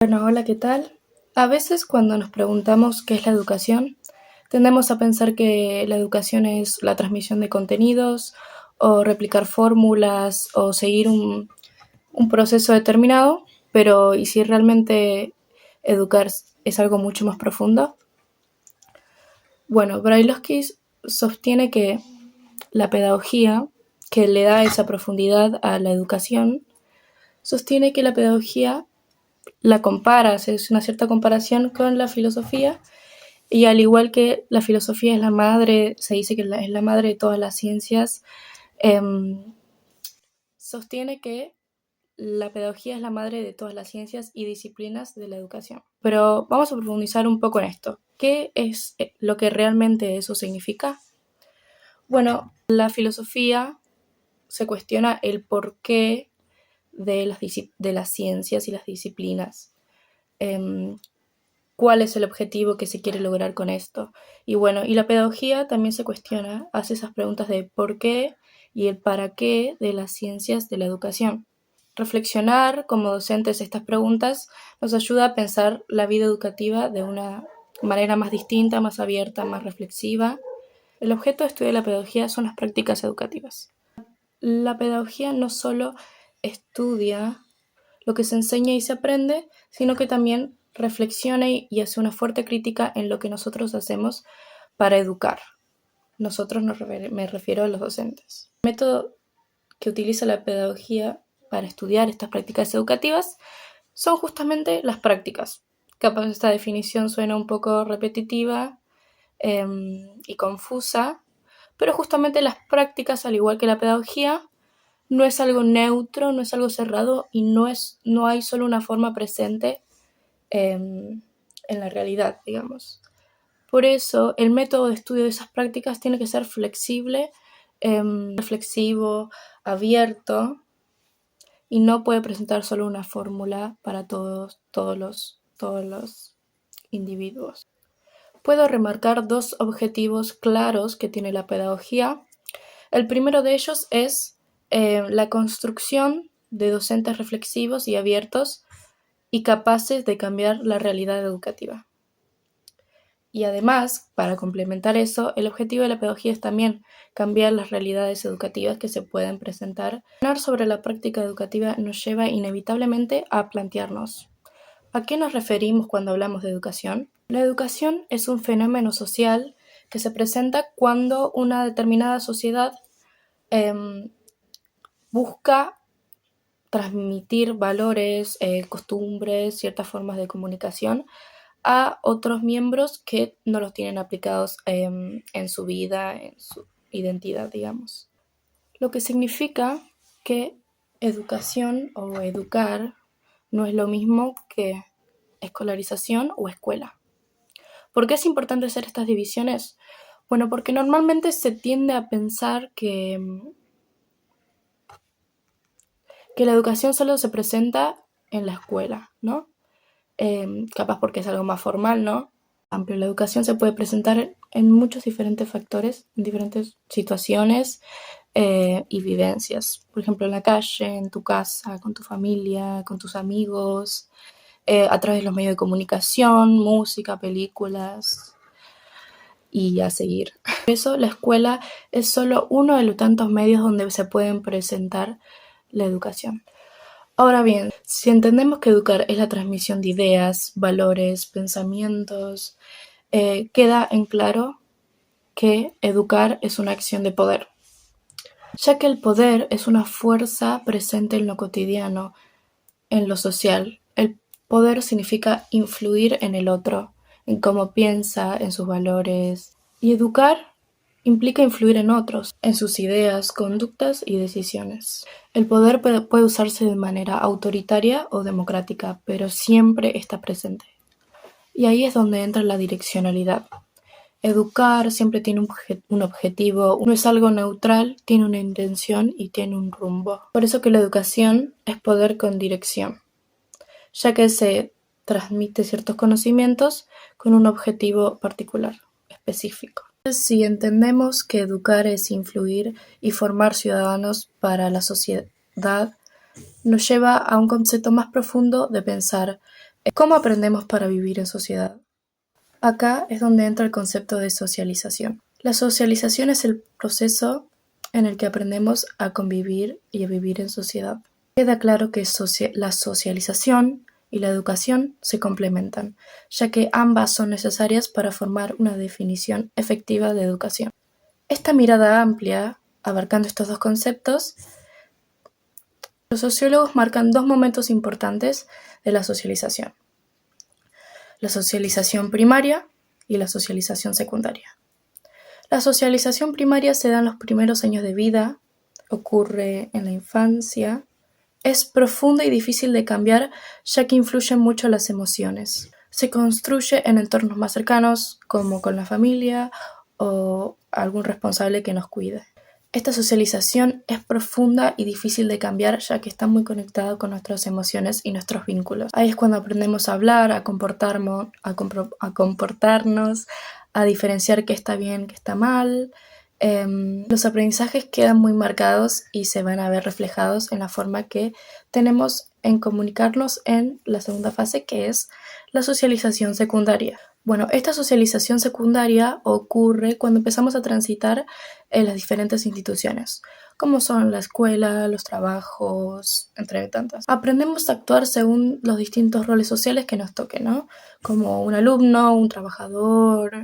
Bueno, hola, ¿qué tal? A veces cuando nos preguntamos qué es la educación, tendemos a pensar que la educación es la transmisión de contenidos o replicar fórmulas o seguir un proceso determinado, pero ¿y si realmente educar es algo mucho más profundo? Bueno, Brailovsky sostiene que la pedagogía, que le da esa profundidad a la educación, sostiene que la pedagogía la compara, hace una cierta comparación con la filosofía. Y al igual que la filosofía es la madre, se dice que es la madre de todas las ciencias, sostiene que la pedagogía es la madre de todas las ciencias y disciplinas de la educación. Pero vamos a profundizar un poco en esto. ¿Qué es lo que realmente eso significa? Bueno, la filosofía se cuestiona el porqué de las ciencias y las disciplinas. ¿Cuál es el objetivo que se quiere lograr con esto? Y bueno, y la pedagogía también se cuestiona, hace esas preguntas de por qué y el para qué de las ciencias de la educación. Reflexionar como docentes estas preguntas nos ayuda a pensar la vida educativa de una manera más distinta, más abierta, más reflexiva. El objeto de estudio de la pedagogía son las prácticas educativas. La pedagogía no solo estudia lo que se enseña y se aprende, sino que también reflexiona y hace una fuerte crítica en lo que nosotros hacemos para educar. Nosotros me refiero a los docentes. El método que utiliza la pedagogía para estudiar estas prácticas educativas son justamente las prácticas. Capaz esta definición suena un poco repetitiva y confusa, pero justamente las prácticas, al igual que la pedagogía, no es algo neutro, no es algo cerrado y no hay solo una forma presente en la realidad, digamos. Por eso, el método de estudio de esas prácticas tiene que ser flexible, reflexivo, abierto, y no puede presentar solo una fórmula para todos los individuos. Puedo remarcar dos objetivos claros que tiene la pedagogía. El primero de ellos es la construcción de docentes reflexivos y abiertos y capaces de cambiar la realidad educativa. Y además, para complementar eso, el objetivo de la pedagogía es también cambiar las realidades educativas que se pueden presentar. Hablar sobre la práctica educativa nos lleva inevitablemente a plantearnos: ¿a qué nos referimos cuando hablamos de educación? La educación es un fenómeno social que se presenta cuando una determinada sociedad busca transmitir valores, costumbres, ciertas formas de comunicación a otros miembros que no los tienen aplicados en su vida, en su identidad, digamos. Lo que significa que educación o educar no es lo mismo que escolarización o escuela. ¿Por qué es importante hacer estas divisiones? Bueno, porque normalmente se tiende a pensar que la educación solo se presenta en la escuela, ¿no? Capaz porque es algo más formal, ¿no? Amplio. La educación se puede presentar en muchos diferentes factores, en diferentes situaciones y vivencias. Por ejemplo, en la calle, en tu casa, con tu familia, con tus amigos, a través de los medios de comunicación, música, películas y a seguir. Por eso la escuela es solo uno de los tantos medios donde se pueden presentar la educación. Ahora bien, si entendemos que educar es la transmisión de ideas, valores, pensamientos, queda en claro que educar es una acción de poder, ya que el poder es una fuerza presente en lo cotidiano, en lo social. El poder significa influir en el otro, en cómo piensa, en sus valores. Y educar implica influir en otros, en sus ideas, conductas y decisiones. El poder puede usarse de manera autoritaria o democrática, pero siempre está presente. Y ahí es donde entra la direccionalidad. Educar siempre tiene un objetivo, no es algo neutral, tiene una intención y tiene un rumbo. Por eso que la educación es poder con dirección, ya que se transmite ciertos conocimientos con un objetivo particular, específico. Si entendemos que educar es influir y formar ciudadanos para la sociedad, nos lleva a un concepto más profundo de pensar ¿Cómo aprendemos para vivir en sociedad? Acá es donde entra el concepto de socialización. La socialización es el proceso en el que aprendemos a convivir y a vivir en sociedad. Queda claro que la socialización y la educación se complementan, ya que ambas son necesarias para formar una definición efectiva de educación. Esta mirada amplia, abarcando estos dos conceptos, los sociólogos marcan dos momentos importantes de la socialización: la socialización primaria y la socialización secundaria. La socialización primaria se da en los primeros años de vida, ocurre en la infancia, es profunda y difícil de cambiar, ya que influyen mucho las emociones. Se construye en entornos más cercanos, como con la familia o algún responsable que nos cuide. Esta socialización es profunda y difícil de cambiar, ya que está muy conectada con nuestras emociones y nuestros vínculos. Ahí es cuando aprendemos a hablar, a comportarnos, a diferenciar qué está bien, qué está mal. Los aprendizajes quedan muy marcados y se van a ver reflejados en la forma que tenemos en comunicarnos en la segunda fase, que es la socialización secundaria. Bueno, esta socialización secundaria ocurre cuando empezamos a transitar en las diferentes instituciones, como son la escuela, los trabajos, entre tantas. Aprendemos a actuar según los distintos roles sociales que nos toquen, ¿no? Como un alumno, un trabajador.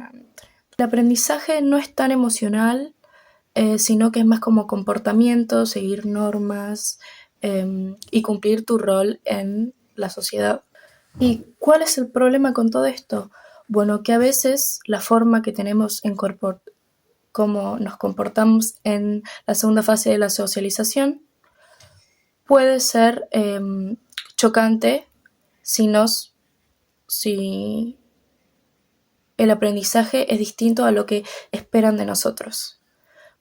El aprendizaje no es tan emocional, sino que es más como comportamiento, seguir normas y cumplir tu rol en la sociedad. ¿Y cuál es el problema con todo esto? Bueno, que a veces la forma que tenemos en cómo nos comportamos en la segunda fase de la socialización puede ser chocante si el aprendizaje es distinto a lo que esperan de nosotros.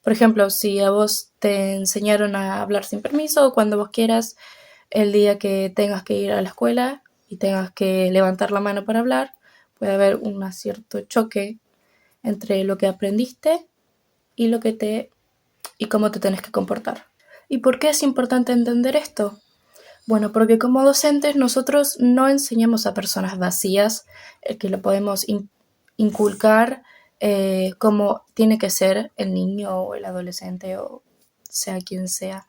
Por ejemplo, si a vos te enseñaron a hablar sin permiso, o cuando vos quieras, el día que tengas que ir a la escuela y tengas que levantar la mano para hablar, puede haber un cierto choque entre lo que aprendiste y y cómo te tenés que comportar. ¿Y por qué es importante entender esto? Bueno, porque como docentes nosotros no enseñamos a personas vacías, que lo podemos inculcar cómo tiene que ser el niño o el adolescente o sea quien sea,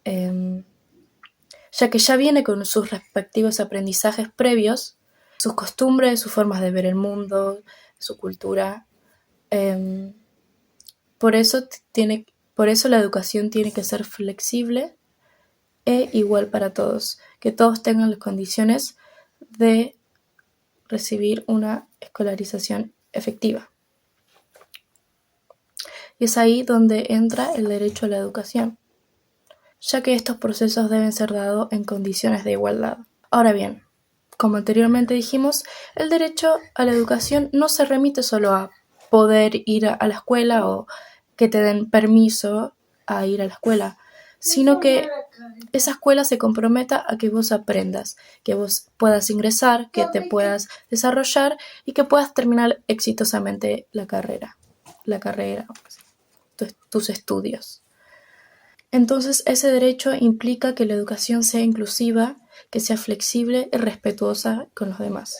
ya que ya viene con sus respectivos aprendizajes previos, sus costumbres, sus formas de ver el mundo, su cultura. Por eso la educación tiene que ser flexible e igual para todos, que todos tengan las condiciones de recibir una escolarización efectiva. Y es ahí donde entra el derecho a la educación, ya que estos procesos deben ser dados en condiciones de igualdad. Ahora bien, como anteriormente dijimos, el derecho a la educación no se remite solo a poder ir a la escuela o que te den permiso a ir a la escuela, sino que esa escuela se comprometa a que vos aprendas, que vos puedas ingresar, que te puedas desarrollar y que puedas terminar exitosamente la carrera, tus estudios. Entonces, ese derecho implica que la educación sea inclusiva, que sea flexible y respetuosa con los demás.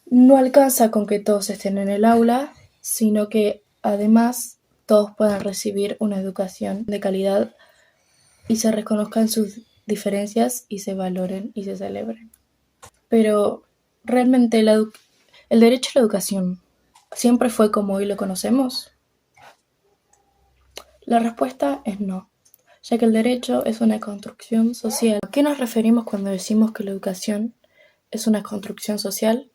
No alcanza con que todos estén en el aula, sino que además todos puedan recibir una educación de calidad y se reconozcan sus diferencias y se valoren y se celebren. Pero realmente el derecho a la educación siempre fue como hoy lo conocemos. La respuesta es no, ya que el derecho es una construcción social. ¿A qué nos referimos cuando decimos que la educación es una construcción social?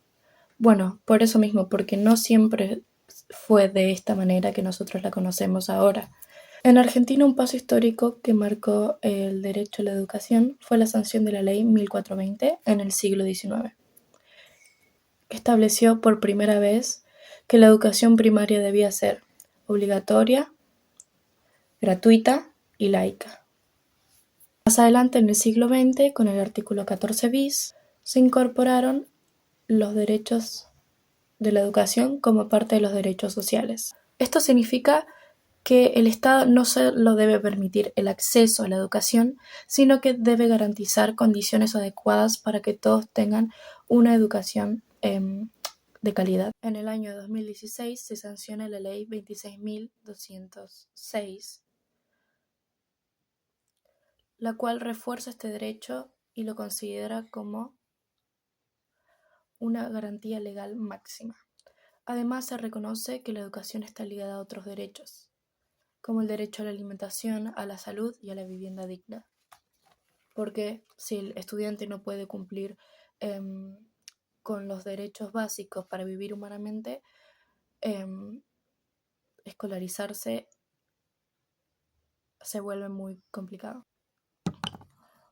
Bueno, por eso mismo, porque no siempre fue de esta manera que nosotros la conocemos ahora. En Argentina, un paso histórico que marcó el derecho a la educación fue la sanción de la Ley 1420 en el siglo XIX, que estableció por primera vez que la educación primaria debía ser obligatoria, gratuita y laica. Más adelante, en el siglo XX, con el artículo 14 bis, se incorporaron los derechos de la educación como parte de los derechos sociales. Esto significa que el Estado no solo debe permitir el acceso a la educación, sino que debe garantizar condiciones adecuadas para que todos tengan una educación de calidad. En el año 2016 se sanciona la ley 26.206, la cual refuerza este derecho y lo considera como una garantía legal máxima. Además, se reconoce que la educación está ligada a otros derechos, como el derecho a la alimentación, a la salud y a la vivienda digna. Porque si el estudiante no puede cumplir con los derechos básicos para vivir humanamente, escolarizarse se vuelve muy complicado.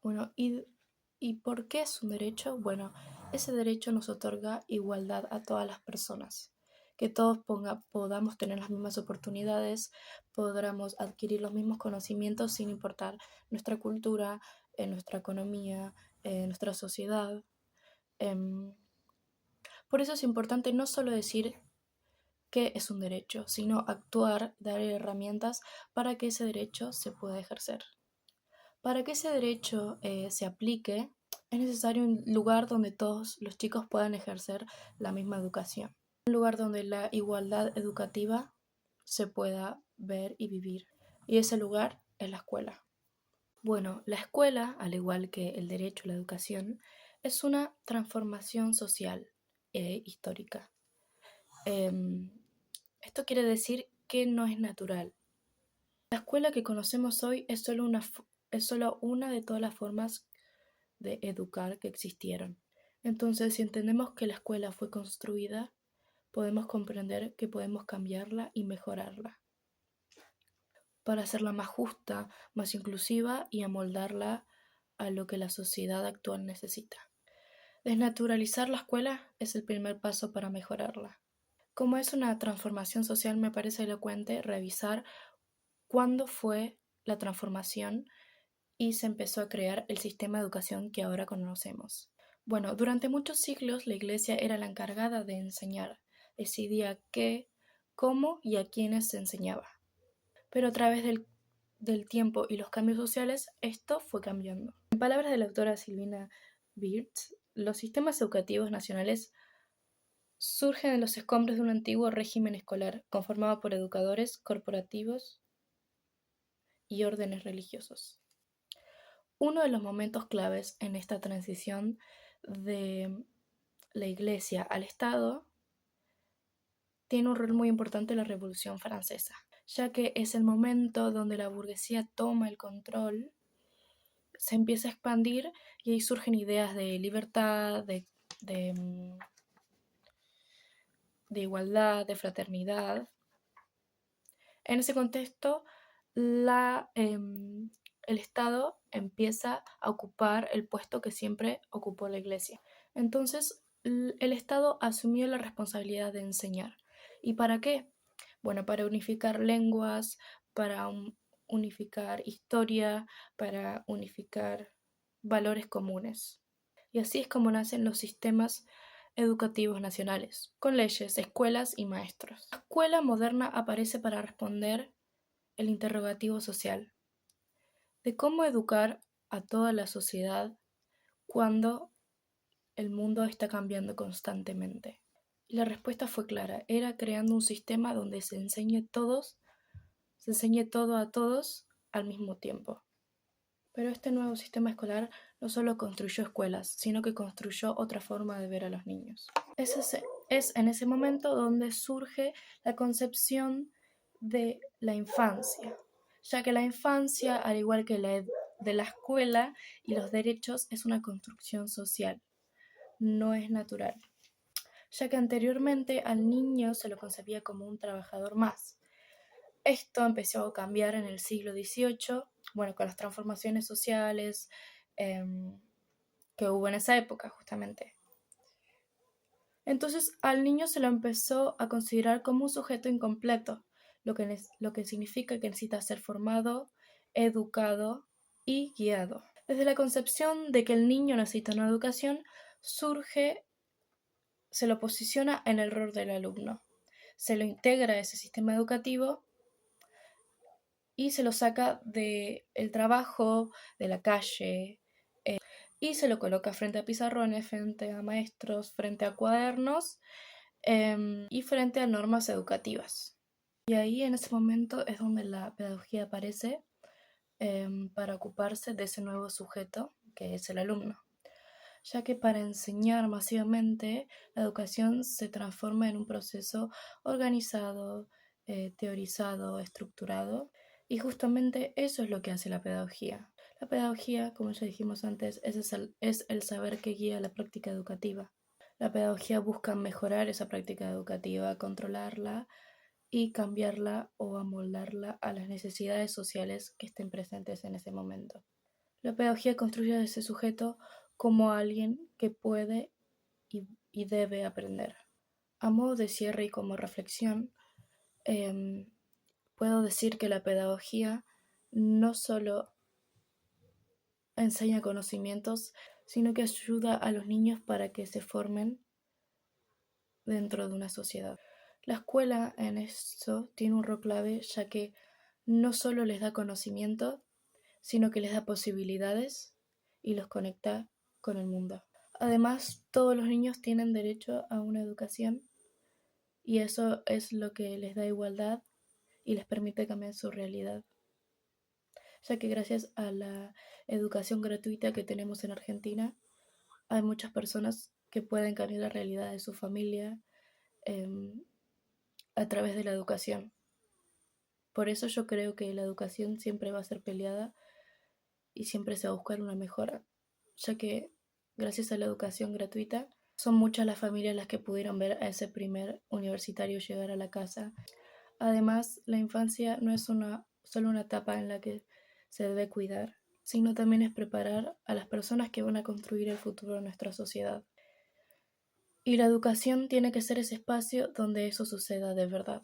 Bueno, ¿y por qué es un derecho? Bueno, ese derecho nos otorga igualdad a todas las personas, que todos podamos tener las mismas oportunidades, podamos adquirir los mismos conocimientos sin importar nuestra cultura, nuestra economía, nuestra sociedad. Por eso es importante no solo decir que es un derecho, sino actuar, dar herramientas para que ese derecho se pueda ejercer. Para que ese derecho se aplique, es necesario un lugar donde todos los chicos puedan ejercer la misma educación. Un lugar donde la igualdad educativa se pueda ver y vivir. Y ese lugar es la escuela. Bueno, la escuela, al igual que el derecho a la educación, es una transformación social e histórica. Esto quiere decir que no es natural. La escuela que conocemos hoy es solo una de todas las formas de educar que existieron. Entonces, si entendemos que la escuela fue construida, podemos comprender que podemos cambiarla y mejorarla para hacerla más justa, más inclusiva y amoldarla a lo que la sociedad actual necesita. Desnaturalizar la escuela es el primer paso para mejorarla. Como es una transformación social, me parece elocuente revisar cuándo fue la transformación y se empezó a crear el sistema de educación que ahora conocemos. Bueno, durante muchos siglos la Iglesia era la encargada de enseñar, decidía qué, cómo y a quiénes se enseñaba. Pero a través del tiempo y los cambios sociales, esto fue cambiando. En palabras de la autora Silvina Birch, los sistemas educativos nacionales surgen de los escombros de un antiguo régimen escolar conformado por educadores corporativos y órdenes religiosos. Uno de los momentos claves en esta transición de la Iglesia al Estado tiene un rol muy importante la Revolución Francesa, ya que es el momento donde la burguesía toma el control, se empieza a expandir y ahí surgen ideas de libertad, de igualdad, de fraternidad. En ese contexto, el Estado empieza a ocupar el puesto que siempre ocupó la Iglesia. Entonces, el Estado asumió la responsabilidad de enseñar. ¿Y para qué? Bueno, para unificar lenguas, para unificar historia, para unificar valores comunes. Y así es como nacen los sistemas educativos nacionales, con leyes, escuelas y maestros. La escuela moderna aparece para responder el interrogativo social de cómo educar a toda la sociedad cuando el mundo está cambiando constantemente. Y la respuesta fue clara, era creando un sistema donde se enseñe todo a todos al mismo tiempo. Pero este nuevo sistema escolar no solo construyó escuelas, sino que construyó otra forma de ver a los niños. Es en ese momento donde surge la concepción de la infancia, ya que la infancia, al igual que la de la escuela y los derechos, es una construcción social, no es natural, ya que anteriormente al niño se lo concebía como un trabajador más. Esto empezó a cambiar en el siglo XVIII, bueno, con las transformaciones sociales que hubo en esa época justamente. Entonces al niño se lo empezó a considerar como un sujeto incompleto, lo que significa que necesita ser formado, educado y guiado. Desde la concepción de que el niño necesita una educación, se lo posiciona en el rol del alumno, se lo integra a ese sistema educativo y se lo saca del trabajo, de la calle, y se lo coloca frente a pizarrones, frente a maestros, frente a cuadernos y frente a normas educativas. Y ahí en ese momento es donde la pedagogía aparece para ocuparse de ese nuevo sujeto que es el alumno, ya que para enseñar masivamente la educación se transforma en un proceso organizado, teorizado, estructurado, y justamente eso es lo que hace la pedagogía. La pedagogía, como ya dijimos antes, es el saber que guía la práctica educativa. La pedagogía busca mejorar esa práctica educativa, controlarla y cambiarla o amoldarla a las necesidades sociales que estén presentes en ese momento. La pedagogía construye a ese sujeto como alguien que puede y debe aprender. A modo de cierre y como reflexión, puedo decir que la pedagogía no solo enseña conocimientos, sino que ayuda a los niños para que se formen dentro de una sociedad. La escuela en eso tiene un rol clave, ya que no solo les da conocimiento, sino que les da posibilidades y los conecta con el mundo. Además, todos los niños tienen derecho a una educación y eso es lo que les da igualdad y les permite cambiar su realidad, ya que gracias a la educación gratuita que tenemos en Argentina, hay muchas personas que pueden cambiar la realidad de su familia eh, a través de la educación. Por eso yo creo que la educación siempre va a ser peleada y siempre se va a buscar una mejora, ya que gracias a la educación gratuita son muchas las familias las que pudieron ver a ese primer universitario llegar a la casa. Además, la infancia no es solo una etapa en la que se debe cuidar, sino también es preparar a las personas que van a construir el futuro de nuestra sociedad. Y la educación tiene que ser ese espacio donde eso suceda de verdad.